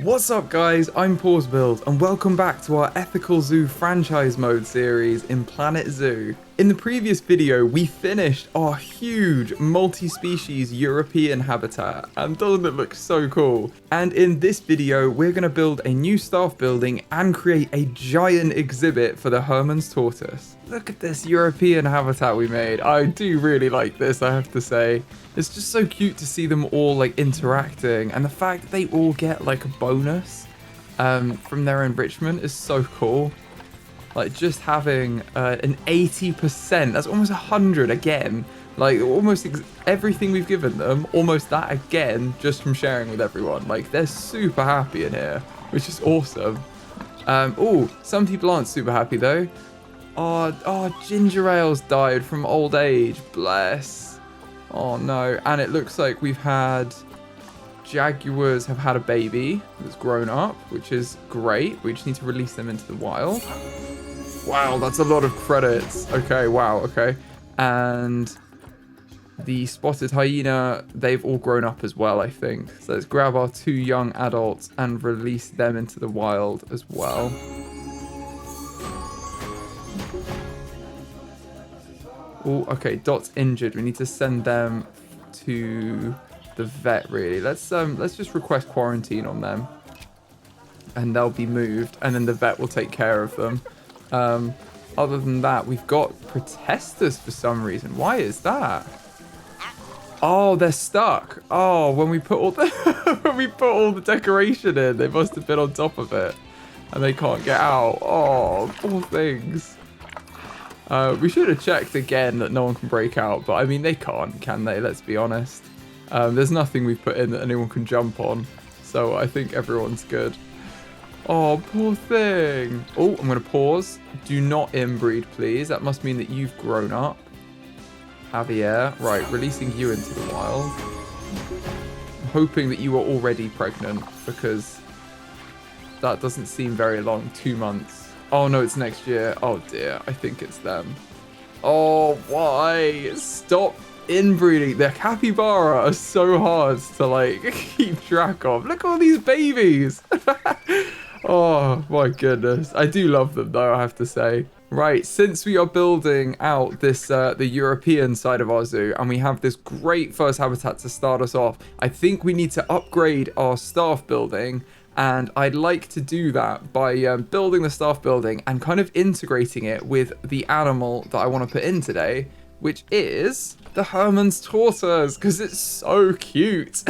What's up guys, I'm PawsBuild and welcome back to our Ethical Zoo franchise mode series in Planet Zoo. In the previous video we finished our huge multi-species European habitat and doesn't it look so cool? And in this video we're going to build a new staff building and create a giant exhibit for the Hermann's tortoise. Look at this European habitat we made. I do really like this, I have to say. It's just so cute to see them all like interacting, and the fact that they all get like a bonus from their enrichment is so cool. Like just having an 80%, that's almost 100 again. Like almost everything we've given them, almost that again, just from sharing with everyone. Like they're super happy in here, which is awesome. Oh, some people aren't super happy though. Oh, Ginger Ale's died from old age, bless. Oh no, and it looks like we've had jaguars have had a baby that's grown up, which is great. We just need to release them into the wild. Wow, that's a lot of credits. Okay, wow, okay. And the spotted hyena, they've all grown up as well, I think. So let's grab our 2 young adults and release them into the wild as well. Oh, okay, Dot's injured. We need to send them to the vet, really. Let's just request quarantine on them. And they'll be moved, and then the vet will take care of them. Other than that, we've got protesters for some reason. Why is that? Oh, they're stuck. Oh, when we put all the when we put all the decoration in, they must have been on top of it. And they can't get out. Oh, poor things. We should have checked again that no one can break out, but I mean, they can't, can they? Let's be honest. There's nothing we've put in that anyone can jump on, so I think everyone's good. Oh, poor thing. Oh, I'm going to pause. Do not inbreed, please. That must mean that you've grown up. Javier. Right, releasing you into the wild. I'm hoping that you are already pregnant, because that doesn't seem very long. 2 months. Oh no, it's next year. Oh dear, I think it's them. Oh, why? Stop inbreeding. The capybara are so hard to like keep track of. Look at all these babies. Oh my goodness. I do love them though, I have to say. Right, since we are building out this the European side of our zoo, and we have this great first habitat to start us off, I think we need to upgrade our staff building. And I'd like to do that by building the staff building and kind of integrating it with the animal that I want to put in today, which is the Hermann's tortoise, because it's so cute.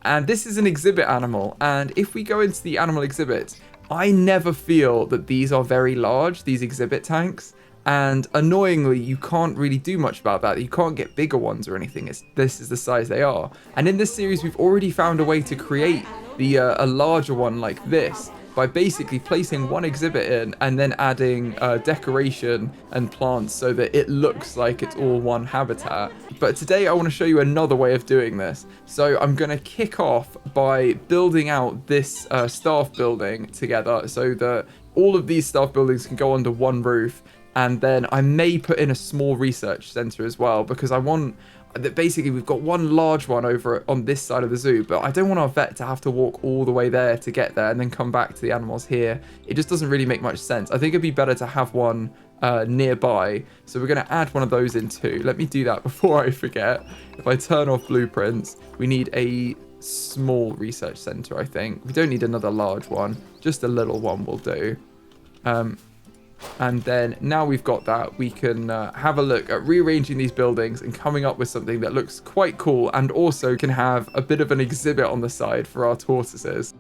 And this is an exhibit animal. And if we go into the animal exhibit, I never feel that these are very large, these exhibit tanks. And annoyingly, you can't really do much about that. You can't get bigger ones or anything. This is the size they are. And in this series, we've already found a way to create a larger one like this by basically placing one exhibit in and then adding decoration and plants so that it looks like it's all one habitat. But today I want to show you another way of doing this. So I'm going to kick off by building out this staff building together so that all of these staff buildings can go under one roof. And then I may put in a small research center as well, because I want that basically we've got one large one over on this side of the zoo, but I don't want our vet to have to walk all the way there to get there and then come back to the animals here. It just doesn't really make much sense. I think it'd be better to have one nearby. So we're going to add one of those in too. Let me do that before I forget. If I turn off blueprints, we need a small research center, I think. We don't need another large one. Just a little one will do. And then now we've got that, we can have a look at rearranging these buildings and coming up with something that looks quite cool and also can have a bit of an exhibit on the side for our tortoises.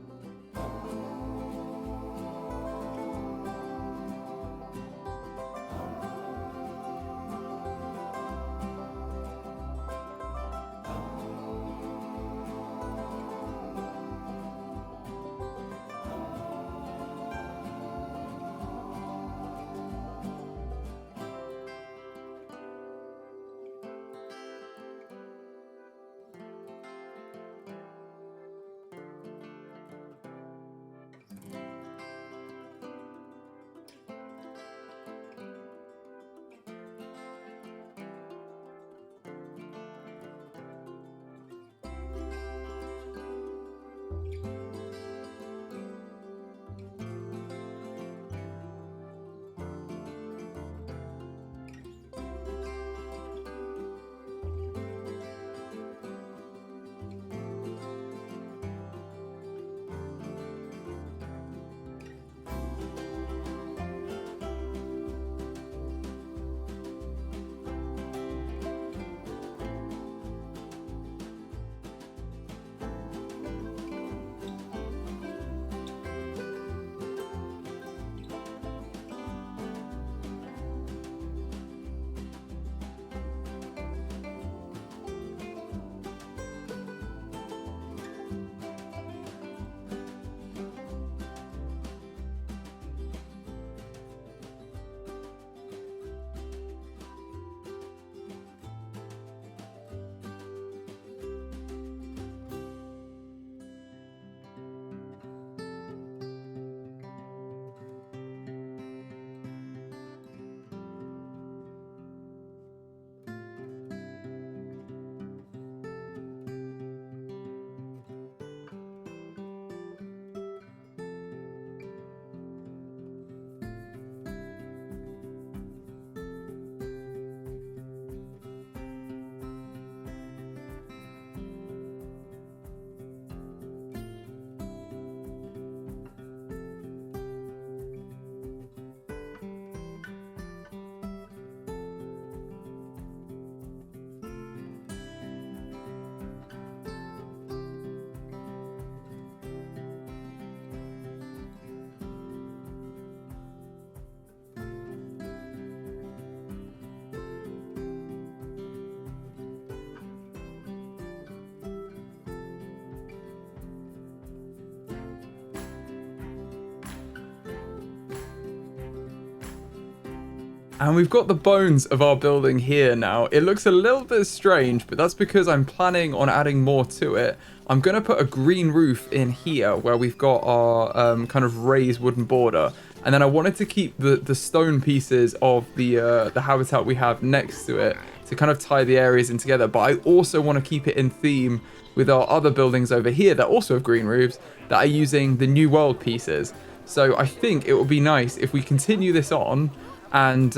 And we've got the bones of our building here now. It looks a little bit strange, but that's because I'm planning on adding more to it. I'm going to put a green roof in here where we've got our kind of raised wooden border. And then I wanted to keep the stone pieces of the habitat we have next to it to kind of tie the areas in together. But I also want to keep it in theme with our other buildings over here that also have green roofs that are using the New World pieces. So I think it would be nice if we continue this on and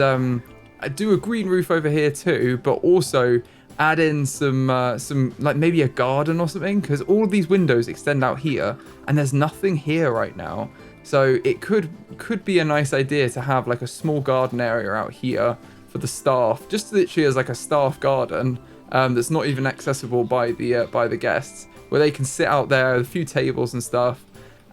do a green roof over here too, but also add in some like maybe a garden or something, because all of these windows extend out here and there's nothing here right now. So it could be a nice idea to have like a small garden area out here for the staff, just literally as like a staff garden that's not even accessible by the guests, where they can sit out there with a few tables and stuff,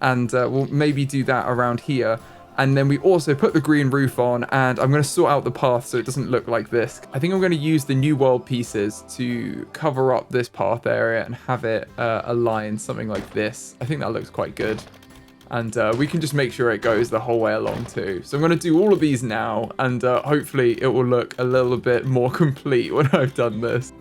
and we'll maybe do that around here. And then we also put the green roof on, and I'm going to sort out the path so it doesn't look like this. I think I'm going to use the New World pieces to cover up this path area and have it align something like this. I think that looks quite good. And we can just make sure it goes the whole way along too. So I'm going to do all of these now, and hopefully it will look a little bit more complete when I've done this.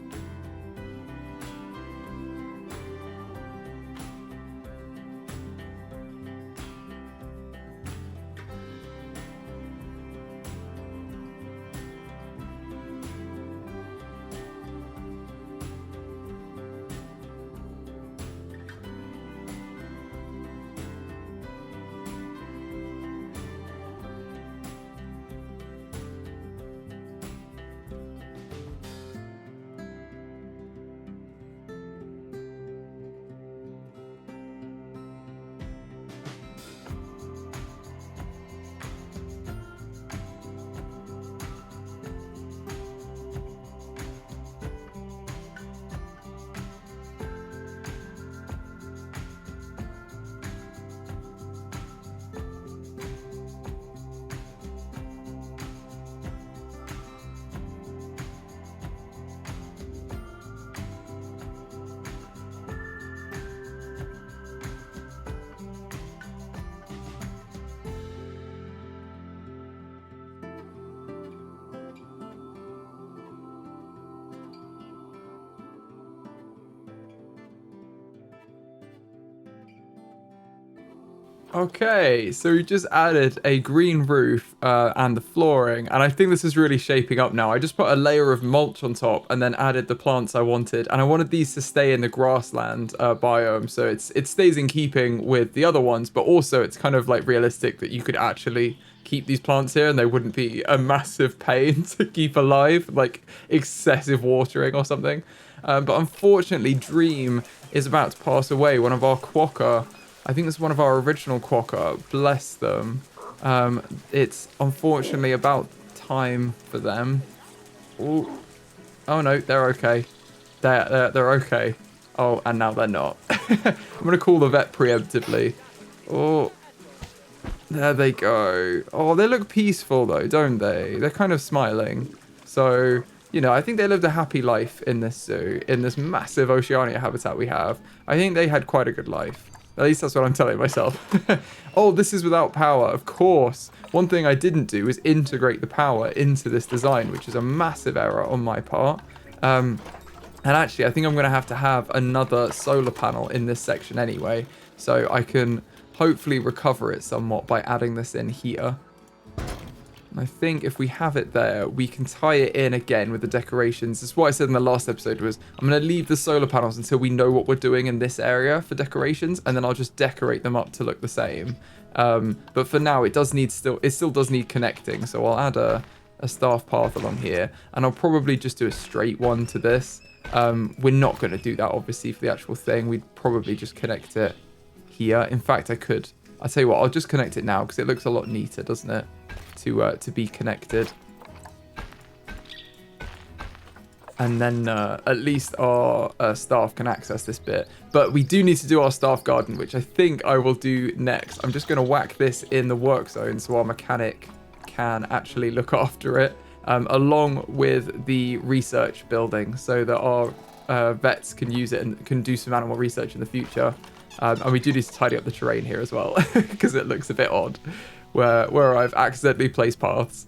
Okay, so we just added a green roof and the flooring, and I think this is really shaping up now. I just put a layer of mulch on top and then added the plants I wanted, and I wanted these to stay in the grassland biome, so it stays in keeping with the other ones, but also it's kind of like realistic that you could actually keep these plants here and they wouldn't be a massive pain to keep alive, like excessive watering or something. But unfortunately, Dream is about to pass away, one of our quokka. I think it's one of our original quokka. Bless them. It's unfortunately about time for them. Ooh. Oh no, they're okay. They're okay. Oh, and now they're not. I'm gonna call the vet preemptively. Oh, there they go. Oh, they look peaceful though, don't they? They're kind of smiling. So, you know, I think they lived a happy life in this zoo, in this massive Oceania habitat we have. I think they had quite a good life. At least that's what I'm telling myself. Oh, this is without power, of course. One thing I didn't do is integrate the power into this design, which is a massive error on my part. And actually, I think I'm going to have another solar panel in this section anyway, so I can hopefully recover it somewhat by adding this in here. And I think if we have it there, we can tie it in again with the decorations. That's what I said in the last episode was, I'm going to leave the solar panels until we know what we're doing in this area for decorations, and then I'll just decorate them up to look the same. But for now, it still does need connecting, so I'll add a staff path along here, and I'll probably just do a straight one to this. We're not going to do that, obviously, for the actual thing. We'd probably just connect it here. In fact, I'll tell you what, I'll just connect it now, because it looks a lot neater, doesn't it? To be connected, and then at least our staff can access this bit. But we do need to do our staff garden, which I think I will do next. I'm just going to whack this in the work zone so our mechanic can actually look after it, along with the research building, so that our vets can use it and can do some animal research in the future. And we do need to tidy up the terrain here as well, because it looks a bit odd where I've accidentally placed paths.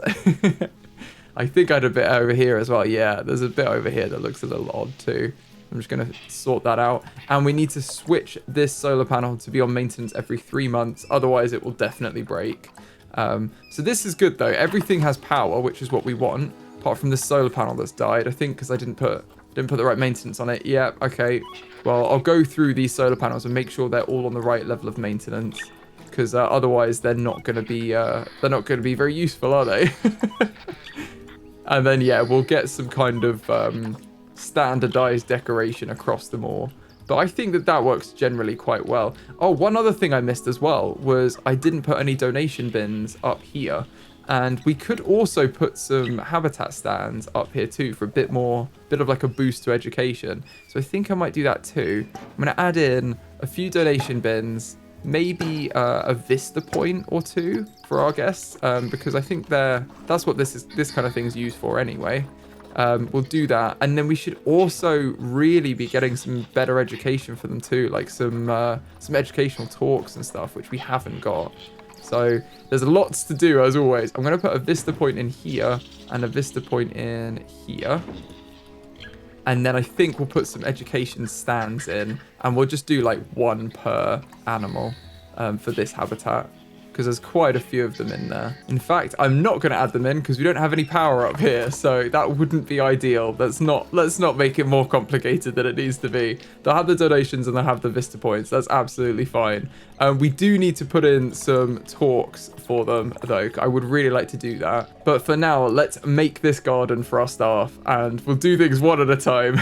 I think I had a bit over here as well. Yeah, there's a bit over here that looks a little odd too. I'm just going to sort that out. And we need to switch this solar panel to be on maintenance every 3 months. Otherwise, it will definitely break. So this is good, though. Everything has power, which is what we want. Apart from this solar panel that's died, I think, because I didn't put the right maintenance on it. Yeah, okay. Well, I'll go through these solar panels and make sure they're all on the right level of maintenance. Because otherwise, they're not going to be very useful, are they? And then, yeah, we'll get some kind of standardized decoration across them all. But I think that works generally quite well. Oh, one other thing I missed as well was I didn't put any donation bins up here. And we could also put some habitat stands up here too for a bit of like a boost to education. So I think I might do that too. I'm going to add in a few donation bins, maybe a vista point or two for our guests, because I think that's what this kind of thing is used for anyway. We'll do that, and then we should also really be getting some better education for them too, like some educational talks and stuff, which we haven't got. So there's lots to do as always. I'm going to put a vista point in here and a vista point in here. And then I think we'll put some education stands in, and we'll just do like one per animal for this habitat, because there's quite a few of them in there. In fact, I'm not going to add them in because we don't have any power up here, so that wouldn't be ideal. Let's not make it more complicated than it needs to be. They'll have the donations and they'll have the vista points. That's absolutely fine. We do need to put in some talks for them, though. I would really like to do that. But for now, let's make this garden for our staff, and we'll do things one at a time.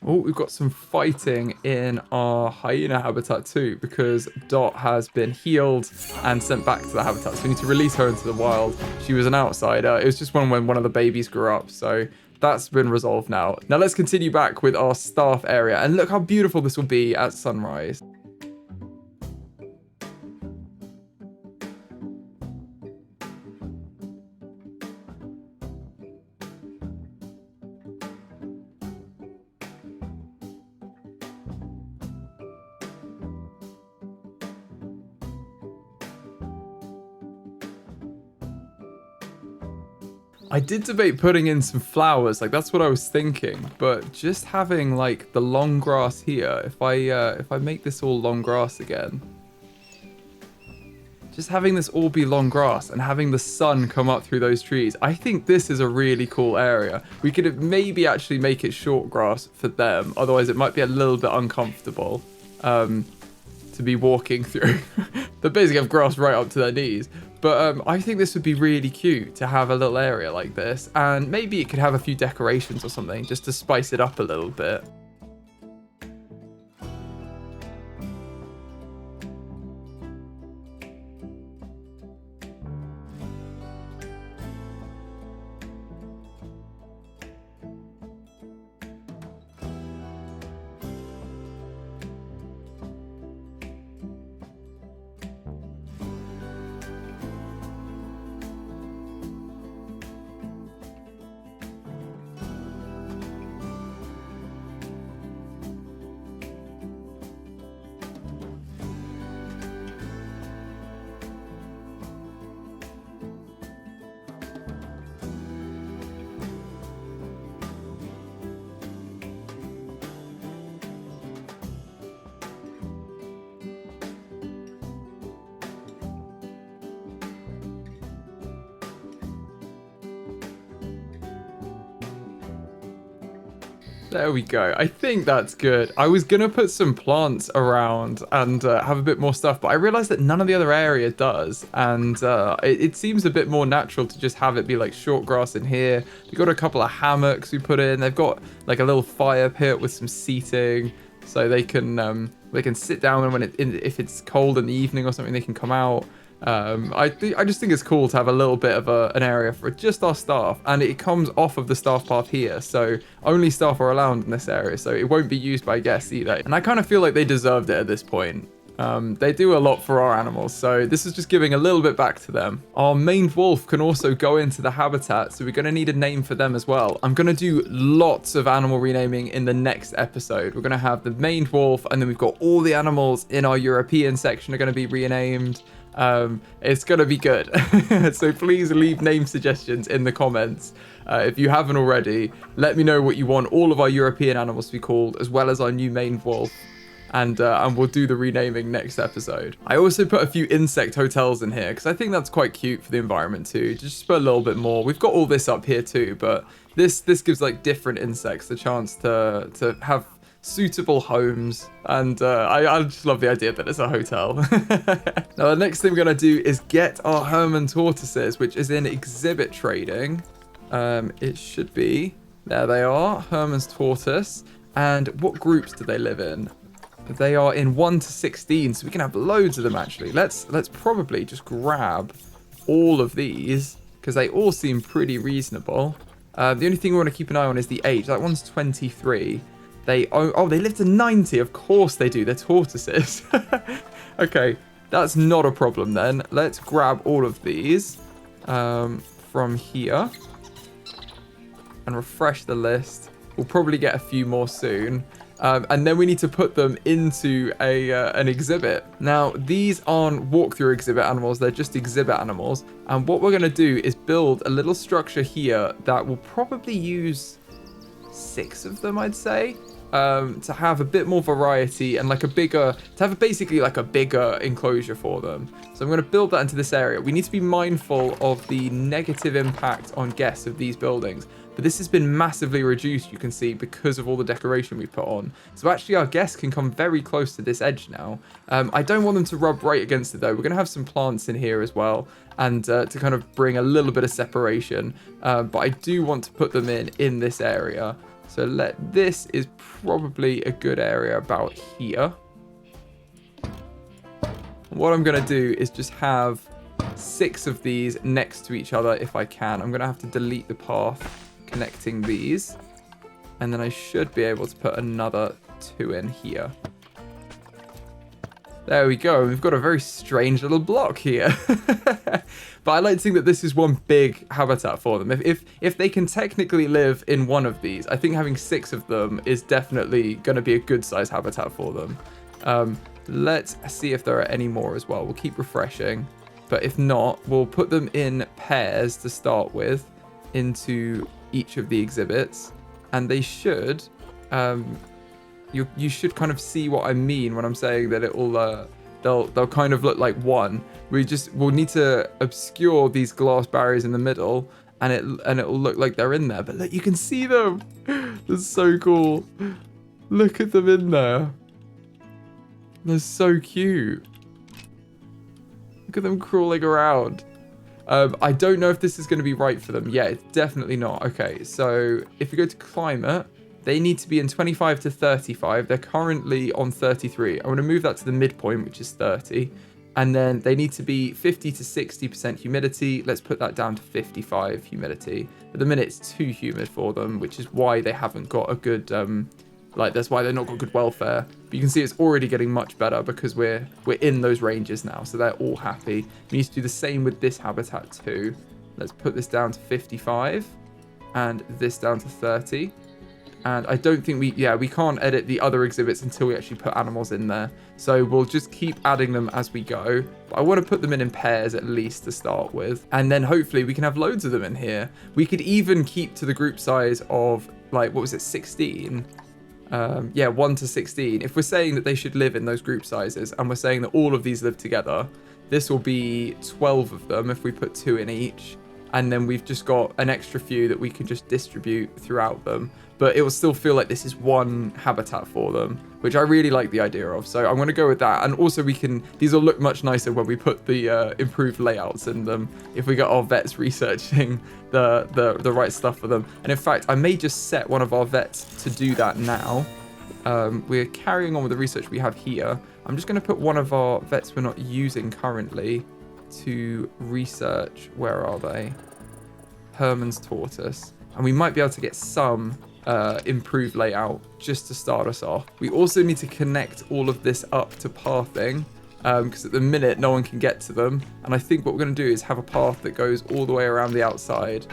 Oh, we've got some fighting in our hyena habitat too, because Dot has been healed and sent back to the habitat. So we need to release her into the wild. She was an outsider. It was just when one of the babies grew up. So that's been resolved now. Now let's continue back with our staff area. And look how beautiful this will be at sunrise. I did debate putting in some flowers, like that's what I was thinking, but just having like the long grass here, if I make this all long grass again, just having this all be long grass and having the sun come up through those trees, I think this is a really cool area. We could maybe actually make it short grass for them, otherwise it might be a little bit uncomfortable to be walking through. They basically have grass right up to their knees. But I think this would be really cute to have a little area like this. And maybe it could have a few decorations or something just to spice it up a little bit. There we go. I think that's good. I was going to put some plants around and have a bit more stuff, but I realized that none of the other area does. And it seems a bit more natural to just have it be like short grass in here. We've got a couple of hammocks we put in. They've got like a little fire pit with some seating, so they can sit down, and if it's cold in the evening or something, they can come out. I just think it's cool to have a little bit of an area for just our staff, and it comes off of the staff path here, so only staff are allowed in this area, so it won't be used by guests either. And I kind of feel like they deserved it at this point. They do a lot for our animals, so this is just giving a little bit back to them. Our maned wolf can also go into the habitat, so we're going to need a name for them as well. I'm going to do lots of animal renaming in the next episode. We're going to have the maned wolf, and then we've got all the animals in our European section are going to be renamed. It's going to be good. So please leave name suggestions in the comments. If you haven't already, let me know what you want all of our European animals to be called, as well as our new maned wolf. And we'll do the renaming next episode. I also put a few insect hotels in here because I think that's quite cute for the environment too. Just put a little bit more. We've got all this up here too, but this gives like different insects the chance to have suitable homes. And I just love the idea that it's a hotel. Now the next thing we're gonna do is get our Hermann tortoises, which is in exhibit trading. It should be, there they are, Hermann's tortoise. And what groups do they live in? They are in 1 to 16, so we can have loads of them actually. Let's probably just grab all of these because they all seem pretty reasonable. The only thing we want to keep an eye on is the age. That one's 23. They live to 90. Of course they do. They're tortoises. Okay, that's not a problem then. Let's grab all of these from here and refresh the list. We'll probably get a few more soon. And then we need to put them into an exhibit. Now, these aren't walkthrough exhibit animals, they're just exhibit animals. And what we're going to do is build a little structure here that will probably use 6 of them, I'd say, to have a bit more variety and like basically like a bigger enclosure for them. So I'm going to build that into this area. We need to be mindful of the negative impact on guests of these buildings. But this has been massively reduced, you can see, because of all the decoration we put on. So actually our guests can come very close to this edge now. I don't want them to rub right against it though. We're going to have some plants in here as well, and to kind of bring a little bit of separation. But I do want to put them in this area. So this is probably a good area about here. What I'm going to do is just have 6 of these next to each other if I can. I'm going to have to delete the path connecting these, and then I should be able to put another 2 in here. There we go. We've got a very strange little block here. But I like to think that this is one big habitat for them. If they can technically live in one of these, I think having 6 of them is definitely going to be a good size habitat for them. Let's see if there are any more as well. We'll keep refreshing, but if not, we'll put them in pairs to start with into each of the exhibits, and they should you should kind of see what I mean when I'm saying that it will they'll kind of look like one. We'll need to obscure these glass barriers in the middle, and it'll look like they're in there, but look, you can see them. That's so cool. Look at them in there. They're so cute. Look at them crawling around. I don't know if this is going to be right for them. Yeah, it's definitely not. Okay, so if we go to climate, they need to be in 25 to 35. They're currently on 33. I want to move that to the midpoint, which is 30. And then they need to be 50 to 60% humidity. Let's put that down to 55 humidity. At the minute, it's too humid for them, which is why they haven't got a good... that's why they're not got good welfare. But you can see it's already getting much better because we're in those ranges now, so they're all happy. We need to do the same with this habitat too. Let's put this down to 55 and this down to 30. And I don't think we can't edit the other exhibits until we actually put animals in there. So we'll just keep adding them as we go. But I want to put them in pairs at least to start with. And then hopefully we can have loads of them in here. We could even keep to the group size of, 16? 1 to 16. If we're saying that they should live in those group sizes, and we're saying that all of these live together, this will be 12 of them if we put 2 in each. And then we've just got an extra few that we can just distribute throughout them. But it will still feel like this is one habitat for them, which I really like the idea of. So I'm going to go with that. And also these will look much nicer when we put the improved layouts in them, if we get our vets researching the right stuff for them. And in fact, I may just set one of our vets to do that now. We're carrying on with the research we have here. I'm just going to put one of our vets we're not using currently to research. Where are they? Hermann's tortoise. And we might be able to get some improved layout just to start us off. We also need to connect all of this up to pathing. because at the minute no one can get to them. And I think what we're going to do is have a path that goes all the way around the outside.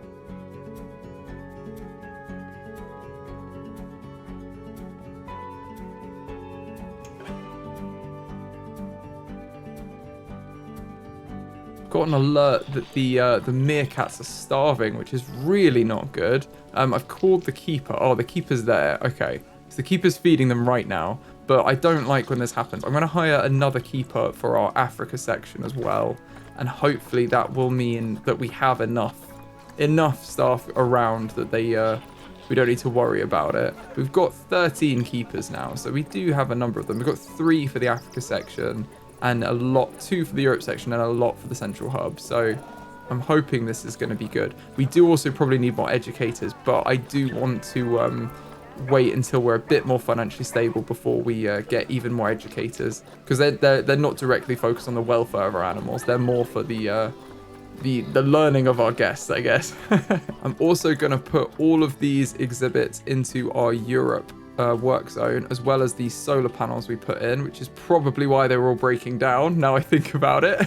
Got an alert that the meerkats are starving, which is really not good. I've called the keeper. Oh, the keeper's there. Okay, so the keeper's feeding them right now, but I don't like when this happens. I'm going to hire another keeper for our Africa section as well, and hopefully that will mean that we have enough staff around that we don't need to worry about it. We've got 13 keepers now, so we do have a number of them. We've got 3 for the Africa section, and 2 for the Europe section, and a lot for the central hub. So I'm hoping this is going to be good. We do also probably need more educators, but I do want to wait until we're a bit more financially stable before we get even more educators, because they're not directly focused on the welfare of our animals. They're more for the learning of our guests, I guess. I'm also going to put all of these exhibits into our Europe work zone, as well as these solar panels we put in, which is probably why they were all breaking down. Now I think about it,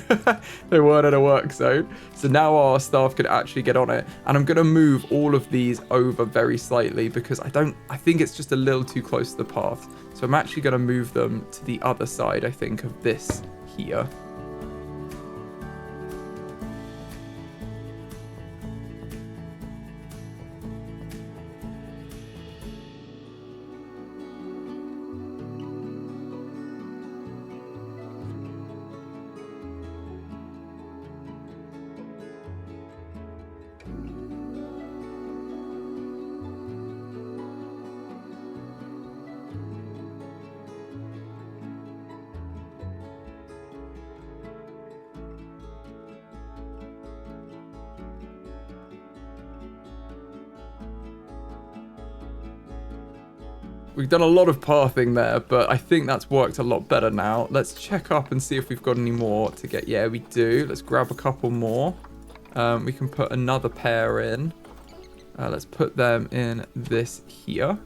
they weren't in a work zone, so now our staff could actually get on it. And I'm going to move all of these over very slightly, because I think it's just a little too close to the path. So I'm actually going to move them to the other side, I think, of this here. We've done a lot of pathing there, but I think that's worked a lot better now. Let's check up and see if we've got any more to get. Yeah, we do. Let's grab a couple more. We can put another pair in. Let's put them in this here.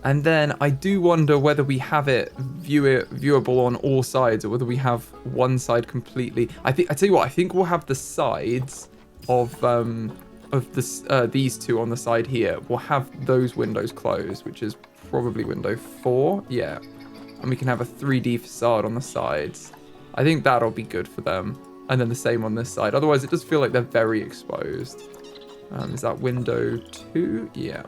And then I do wonder whether we have it viewable on all sides, or whether we have one side completely. I tell you what, I think we'll have the sides of this, these two on the side here. We'll have those windows closed, which is probably window 4. Yeah. And we can have a 3D facade on the sides. I think that'll be good for them. And then the same on this side. Otherwise, it does feel like they're very exposed. Is that window 2? Yeah.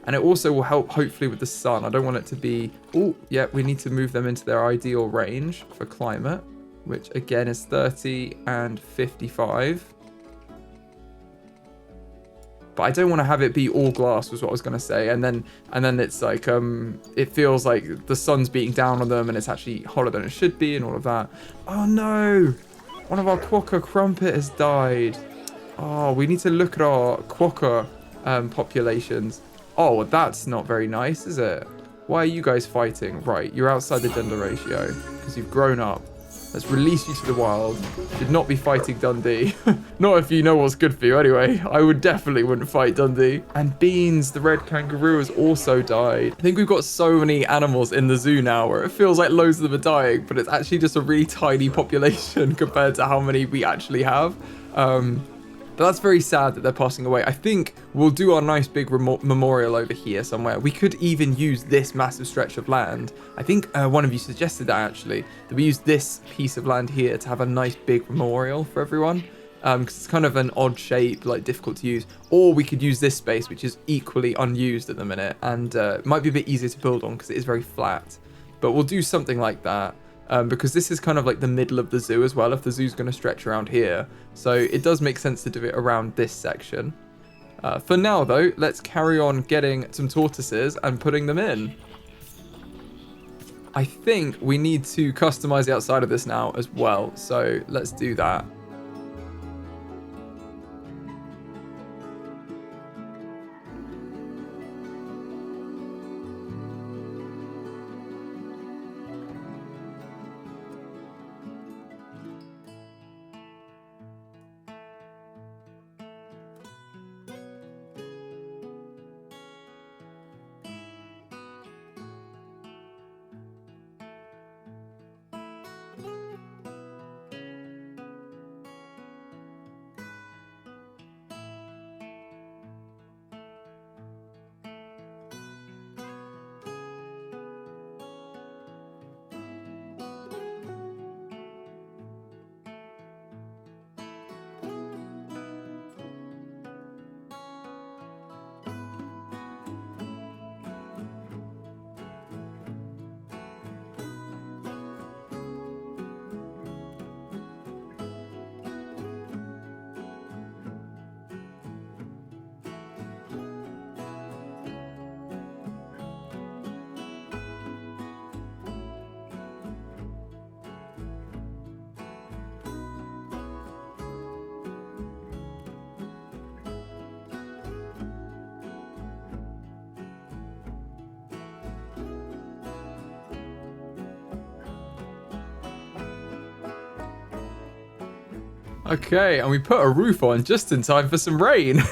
And it also will help, hopefully, with the sun. I don't want it to be... Oh, yeah, we need to move them into their ideal range for climate, which, again, is 30 and 55. But I don't want to have it be all glass, was what I was going to say. And then it's like, it feels like the sun's beating down on them and it's actually hotter than it should be and all of that. Oh, no. One of our quokka crumpet has died. Oh, we need to look at our quokka populations. Oh, that's not very nice, is it? Why are you guys fighting? Right, you're outside the gender ratio because you've grown up. Let's release you to the wild. Should not be fighting Dundee. Not if you know what's good for you anyway. I would definitely wouldn't fight Dundee. And Beans, the red kangaroo, has also died. I think we've got so many animals in the zoo now where it feels like loads of them are dying, but it's actually just a really tiny population compared to how many we actually have. But that's very sad that they're passing away. I think we'll do our nice big memorial over here somewhere. We could even use this massive stretch of land. I think one of you suggested that actually, that we use this piece of land here to have a nice big memorial for everyone. Because it's kind of an odd shape, like difficult to use. Or we could use this space, which is equally unused at the minute. And it might be a bit easier to build on because it is very flat. But we'll do something like that. Because this is kind of like the middle of the zoo as well, if the zoo's going to stretch around here. So it does make sense to do it around this section. For now, though, let's carry on getting some tortoises and putting them in. I think we need to customize the outside of this now as well. So let's do that. Okay, and we put a roof on just in time for some rain.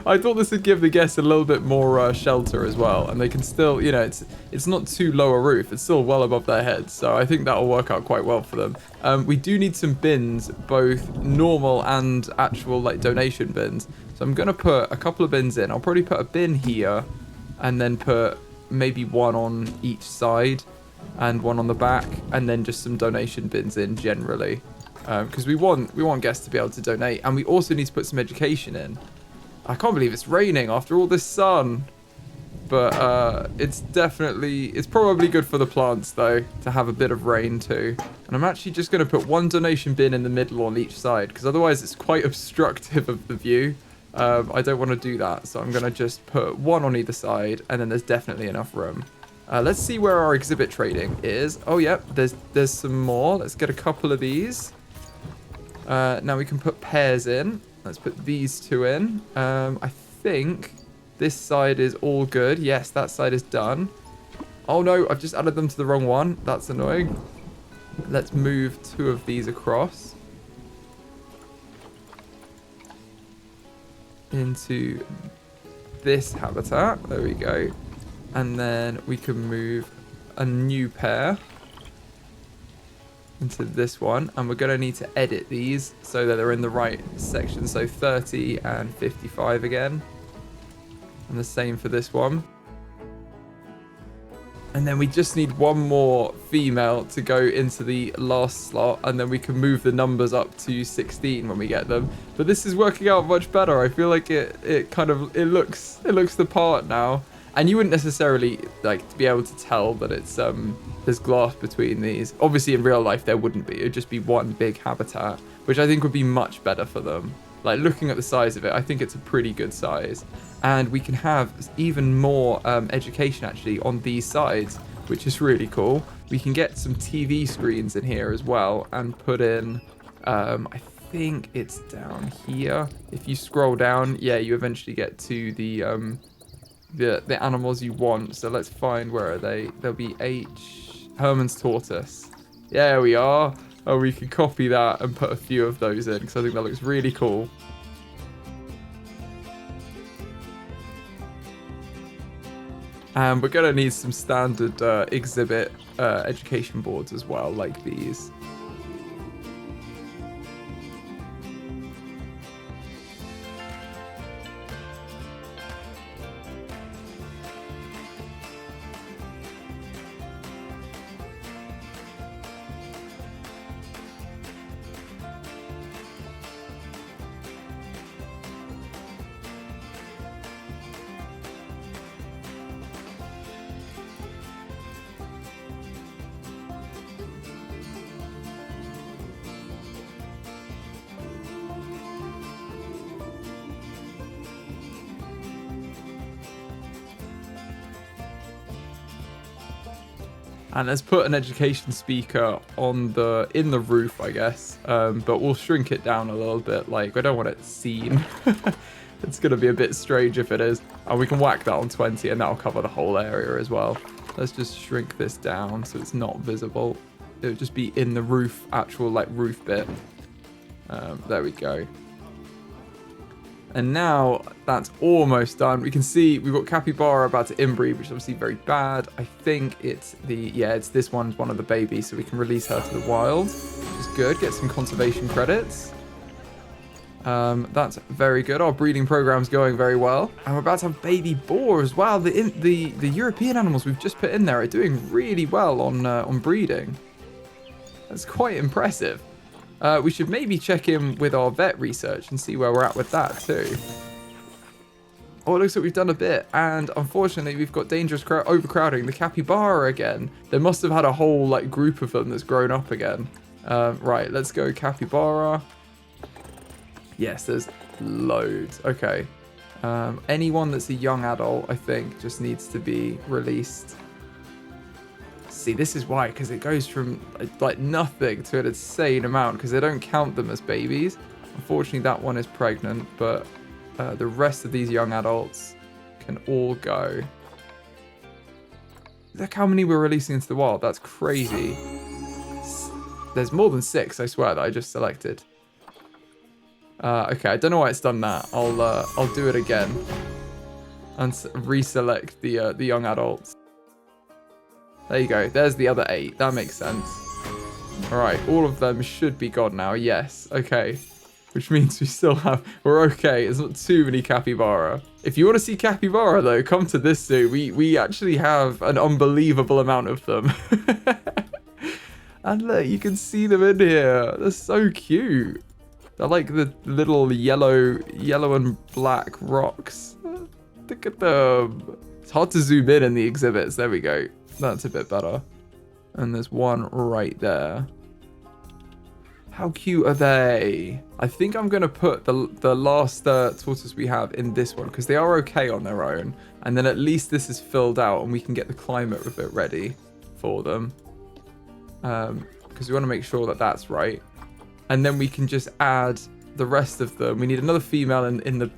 I thought this would give the guests a little bit more shelter as well, and they can still, you know, it's not too low a roof. It's still well above their heads, so I think that'll work out quite well for them. We do need some bins, both normal and actual like donation bins. So I'm gonna put a couple of bins in. I'll probably put a bin here, and then put maybe one on each side, and one on the back, and then just some donation bins in generally. Because we want guests to be able to donate, and we also need to put some education in. I can't believe it's raining after all this sun, but it's probably good for the plants though to have a bit of rain too. And I'm actually just going to put one donation bin in the middle on each side, because otherwise it's quite obstructive of the view. I don't want to do that, so I'm going to just put one on either side, and then there's definitely enough room. Let's see where our exhibit trading is. Oh yep, there's some more. Let's get a couple of these. Now we can put pairs in. Let's put these two in. I think this side is all good. Yes, that side is done. Oh no, I've just added them to the wrong one. That's annoying. Let's move two of these across into this habitat. There we go. And then we can move a new pair into this one, and we're going to need to edit these so that they're in the right section. So 30 and 55 again, and the same for this one. And then we just need one more female to go into the last slot, and then we can move the numbers up to 16 when we get them. But this is working out much better. I feel like it looks the part now. And you wouldn't necessarily like to be able to tell that it's there's glass between these. Obviously in real life there wouldn't be. It would just be one big habitat, which I think would be much better for them. Like looking at the size of it, I think it's a pretty good size. And we can have even more education actually on these sides, which is really cool. We can get some TV screens in here as well and put in, I think it's down here. If you scroll down, yeah, you eventually get to the animals you want. So let's find, where are they? There'll be Hermann's tortoise. There we are. Oh, we can copy that and put a few of those in, because I think that looks really cool. And we're gonna need some standard exhibit education boards as well, like these. And let's put an education speaker on in the roof, I guess. But we'll shrink it down a little bit. Like, I don't want it seen. It's going to be a bit strange if it is. And we can whack that on 20 and that'll cover the whole area as well. Let's just shrink this down so it's not visible. It'll just be in the roof, actual like roof bit. There we go. And now that's almost done. We can see we've got capybara about to inbreed, which is obviously very bad. I think it's it's this one's one of the babies, so we can release her to the wild, which is good. Get some conservation credits. That's very good. Our breeding program's going very well. And we're about to have baby boar as well. The European animals we've just put in there are doing really well on breeding. That's quite impressive. We should maybe check in with our vet research and see where we're at with that too. Oh, it looks like we've done a bit. And unfortunately, we've got dangerous overcrowding. The capybara again. They must have had a whole like group of them that's grown up again. Right, let's go capybara. Yes, there's loads. Okay. Anyone that's a young adult, I think, just needs to be released. See, this is why, because it goes from like nothing to an insane amount, because they don't count them as babies. Unfortunately, that one is pregnant, but the rest of these young adults can all go. Look how many we're releasing into the wild. That's crazy. There's more than 6, I swear, that I just selected. Okay, I don't know why it's done that. I'll do it again and reselect the young adults. There you go. There's the other 8. That makes sense. All right, all of them should be gone now. Yes. Okay. Which means we're okay. There's not too many capybara. If you want to see capybara though, come to this zoo. We actually have an unbelievable amount of them. And look, you can see them in here. They're so cute. They're like the little yellow and black rocks. Look at them. It's hard to zoom in the exhibits. There we go. That's a bit better. And there's one right there. How cute are they? I think I'm going to put the last tortoise we have in this one because they are okay on their own. And then at least this is filled out and we can get the climate of it ready for them. Because we want to make sure that that's right. And then we can just add the rest of them. We need another female in the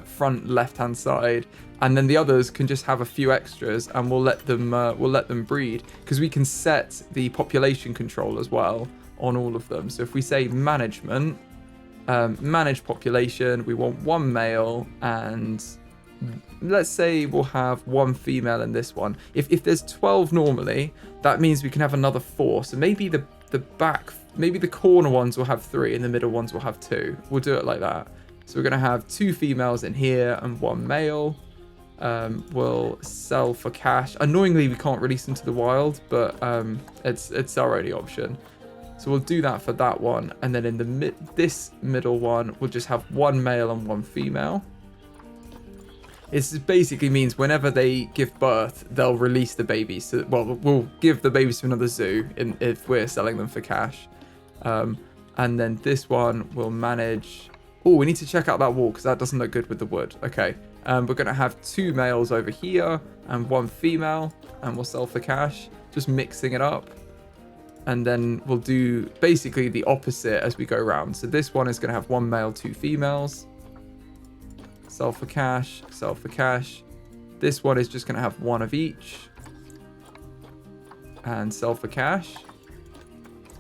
front left-hand side. And then the others can just have a few extras and we'll let them breed. Because we can set the population control as well on all of them. So if we say management, manage population, we want 1 male and let's say we'll have 1 female in this one. If there's 12 normally, that means we can have another 4. So maybe the corner ones will have 3 and the middle ones will have 2. We'll do it like that. So we're going to have 2 females in here and 1 male. We'll sell for cash. Annoyingly, we can't release them to the wild, but it's our only option. So we'll do that for that one. And then in this middle one, we'll just have 1 male and 1 female. This basically means whenever they give birth, they'll release the babies. So, well, we'll give the babies to another zoo if we're selling them for cash. And then this one will manage... Oh, we need to check out that wall because that doesn't look good with the wood. Okay. We're going to have 2 males over here and 1 female. And we'll sell for cash. Just mixing it up. And then we'll do basically the opposite as we go around. So this one is going to have 1 male, 2 females. Sell for cash, sell for cash. This one is just going to have 1 of each. And sell for cash.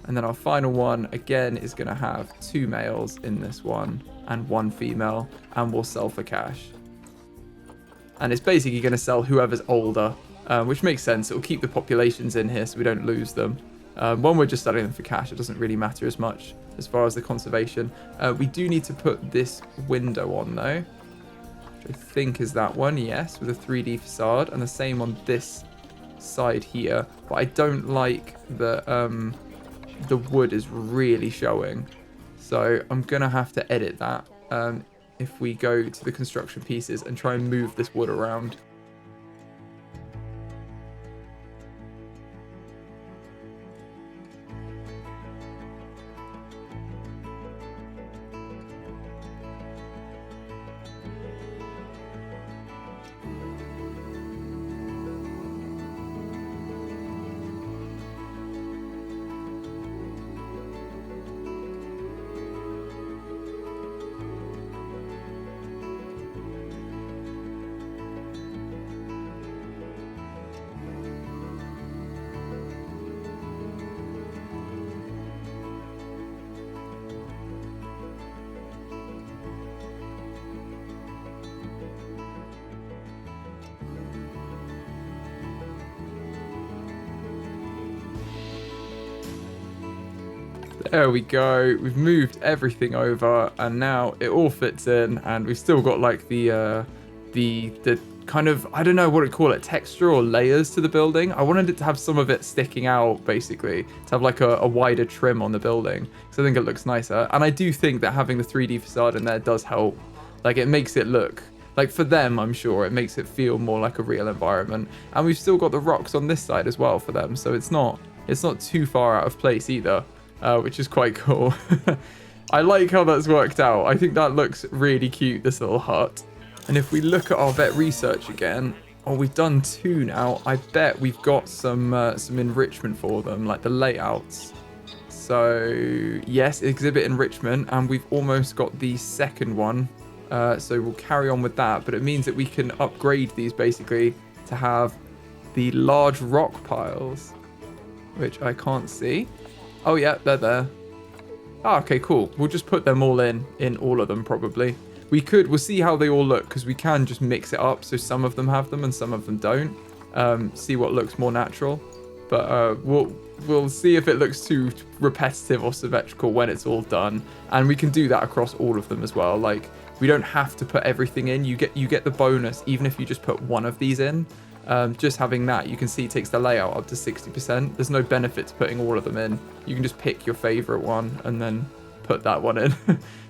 And then our final one, again, is going to have 2 males in this one and 1 female. And we'll sell for cash. And it's basically going to sell whoever's older, which makes sense. It will keep the populations in here so we don't lose them. When we're just selling them for cash, it doesn't really matter as much as far as the conservation. We do need to put this window on though, which I think is that one, yes, with a 3D facade, and the same on this side here. But I don't like the wood is really showing, so I'm gonna have to edit that if we go to the construction pieces and try and move this wood around. There we go. We've moved everything over and now it all fits in, and we've still got like the kind of, I don't know what to call it, texture or layers to the building. I wanted it to have some of it sticking out, basically, to have like a wider trim on the building, because I think it looks nicer. And I do think that having the 3D facade in there does help. Like, it makes it look, like for them, I'm sure, it makes it feel more like a real environment. And we've still got the rocks on this side as well for them, so it's not too far out of place either. Which is quite cool. I like how that's worked out. I think that looks really cute, this little hut. And if we look at our vet research again, oh, we've done 2 now. I bet we've got some enrichment for them, like the layouts. So yes, exhibit enrichment, and we've almost got the second one. So we'll carry on with that, but it means that we can upgrade these basically to have the large rock piles, which I can't see. Oh yeah, they're there. Oh, okay, cool. We'll just put them all in all of them probably. We'll see how they all look because we can just mix it up. So some of them have them and some of them don't. See what looks more natural. But we'll see if it looks too repetitive or symmetrical when it's all done. And we can do that across all of them as well. Like, we don't have to put everything in. You get the bonus even if you just put one of these in. Just having that, you can see it takes the layout up to 60%. There's no benefit to putting all of them in. You can just pick your favorite one and then put that one in.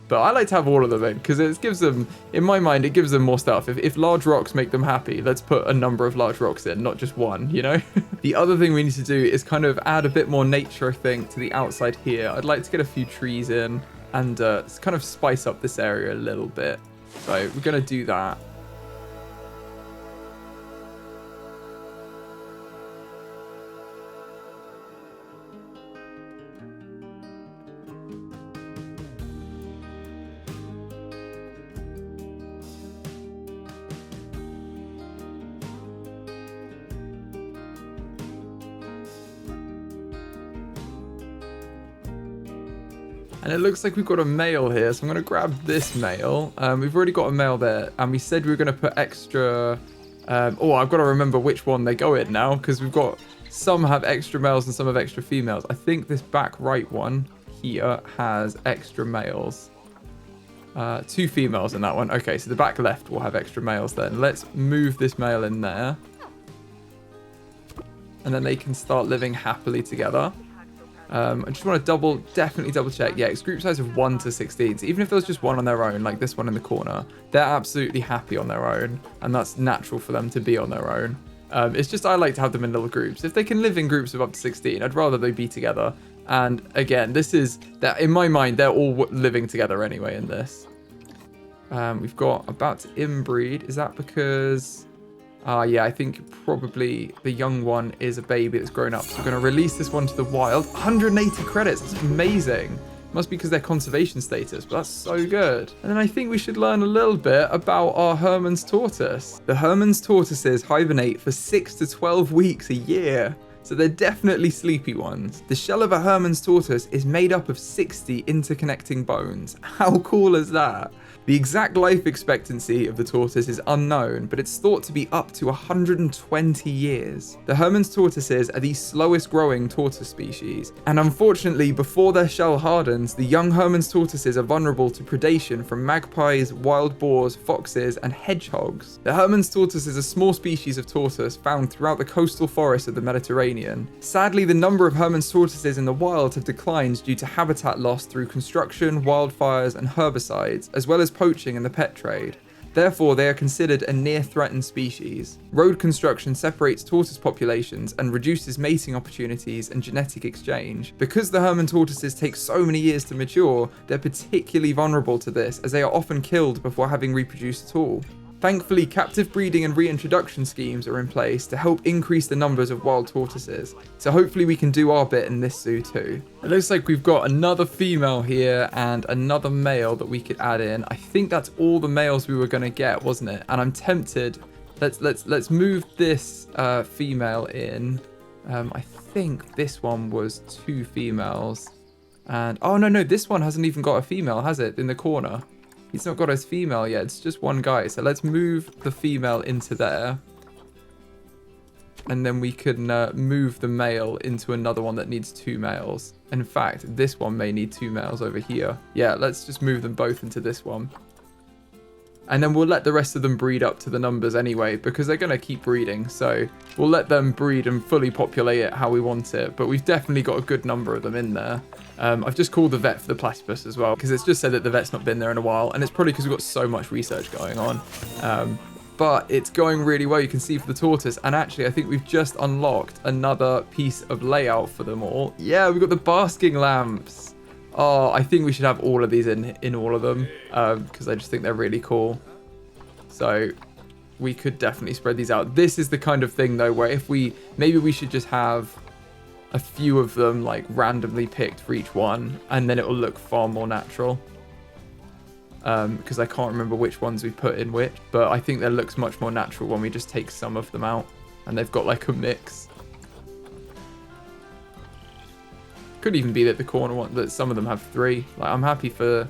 But I like to have all of them in because it gives them, in my mind, it gives them more stuff. If large rocks make them happy, let's put a number of large rocks in, not just one, you know? The other thing we need to do is kind of add a bit more nature, I think, to the outside here. I'd like to get a few trees in and kind of spice up this area a little bit. So we're going to do that. And it looks like we've got a male here, so I'm going to grab this male. We've already got a male there, and we said we were going to put extra... oh, I've got to remember which one they go in now, because we've got... Some have extra males and some have extra females. I think this back right one here has extra males. 2 females in that one. Okay, so the back left will have extra males then. Let's move this male in there. And then they can start living happily together. I just want to definitely double check. Yeah, it's group size of 1 to 16. So even if there's just one on their own, like this one in the corner, they're absolutely happy on their own. And that's natural for them to be on their own. It's just I like to have them in little groups. If they can live in groups of up to 16, I'd rather they be together. And again, this is that in my mind, they're all living together anyway in this. We've got about to inbreed. Is that because... yeah, I think probably the young one is a baby that's grown up. So we're going to release this one to the wild. 180 credits. That's amazing. Must be because they're conservation status, but that's so good. And then I think we should learn a little bit about our Hermann's tortoise. The Hermann's tortoises hibernate for 6 to 12 weeks a year. So they're definitely sleepy ones. The shell of a Hermann's tortoise is made up of 60 interconnecting bones. How cool is that? The exact life expectancy of the tortoise is unknown, but it's thought to be up to 120 years. The Hermann's tortoises are the slowest growing tortoise species, and unfortunately, before their shell hardens, the young Hermann's tortoises are vulnerable to predation from magpies, wild boars, foxes, and hedgehogs. The Hermann's tortoise is a small species of tortoise found throughout the coastal forests of the Mediterranean. Sadly, the number of Hermann's tortoises in the wild have declined due to habitat loss through construction, wildfires, and herbicides, as well as poaching and the pet trade. Therefore, they are considered a near-threatened species. Road construction separates tortoise populations and reduces mating opportunities and genetic exchange. Because the Hermann tortoises take so many years to mature, they're particularly vulnerable to this, as they are often killed before having reproduced at all. Thankfully, captive breeding and reintroduction schemes are in place to help increase the numbers of wild tortoises. So hopefully we can do our bit in this zoo too. It looks like we've got another female here and another male that we could add in. I think that's all the males we were going to get, wasn't it? And I'm tempted. Let's move this female in. I think this one was 2 females. And oh no, this one hasn't even got a female, has it? In the corner. He's not got his female yet, it's just one guy. So let's move the female into there. And then we can move the male into another one that needs 2 males. In fact, this one may need 2 males over here. Yeah, let's just move them both into this one. And then we'll let the rest of them breed up to the numbers anyway, because they're going to keep breeding. So we'll let them breed and fully populate it how we want it. But we've definitely got a good number of them in there. I've just called the vet for the platypus as well, because it's just said that the vet's not been there in a while. And it's probably because we've got so much research going on. But it's going really well, you can see, for the tortoise. And actually, I think we've just unlocked another piece of layout for them all. Yeah, we've got the basking lamps. Oh, I think we should have all of these in all of them, because I just think they're really cool. So we could definitely spread these out. This is the kind of thing, though, where maybe we should just have a few of them, like, randomly picked for each one, and then it will look far more natural. Because I can't remember which ones we put in which, but I think that looks much more natural when we just take some of them out, and they've got, like, a mix. Could even be that the corner one, that some of them have 3. Like, I'm happy for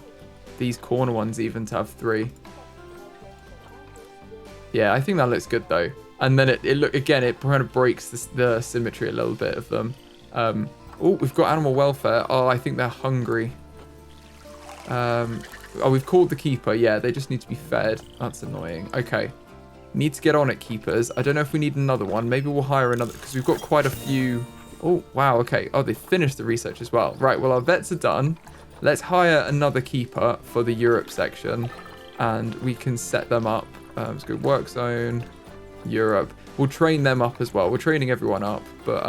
these corner ones even to have 3. Yeah, I think that looks good though. And then it look again, it kind of breaks the symmetry a little bit of them. Oh, we've got animal welfare. Oh, I think they're hungry. Oh, we've called the keeper. Yeah, they just need to be fed. That's annoying. Okay. Need to get on it, keepers. I don't know if we need another one. Maybe we'll hire another, because we've got quite a few. Oh, wow. Okay. Oh, they finished the research as well. Right. Well, our vets are done. Let's hire another keeper for the Europe section, and we can set them up. Let's go work zone, Europe. We'll train them up as well. We're training everyone up, but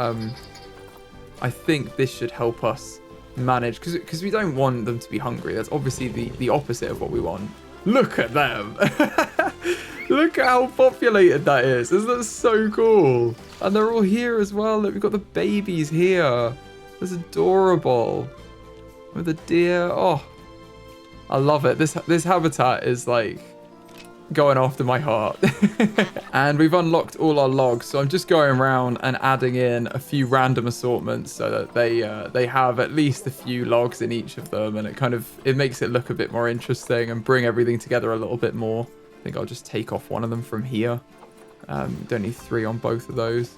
I think this should help us manage, because we don't want them to be hungry. That's obviously the opposite of what we want. Look at them. Look at how populated that is. Isn't that so cool? And they're all here as well. Look, we've got the babies here. That's adorable. With a deer. Oh, I love it. This habitat is like going after my heart. And we've unlocked all our logs, so I'm just going around and adding in a few random assortments so that they have at least a few logs in each of them, and it makes it look a bit more interesting and bring everything together a little bit more. I think I'll just take off one of them from here. Don't need 3 on both of those.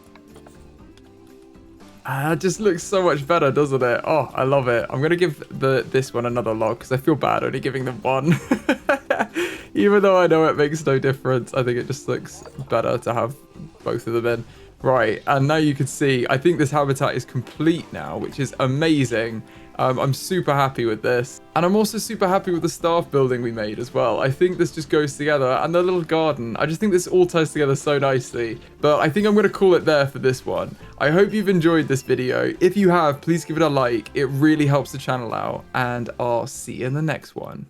It just looks so much better, doesn't it? Oh, I love it. I'm going to give this one another log because I feel bad only giving them 1. Even though I know it makes no difference, I think it just looks better to have both of them in. Right, and now you can see, I think this habitat is complete now, which is amazing. I'm super happy with this. And I'm also super happy with the staff building we made as well. I think this just goes together. And the little garden. I just think this all ties together so nicely. But I think I'm going to call it there for this one. I hope you've enjoyed this video. If you have, please give it a like. It really helps the channel out. And I'll see you in the next one.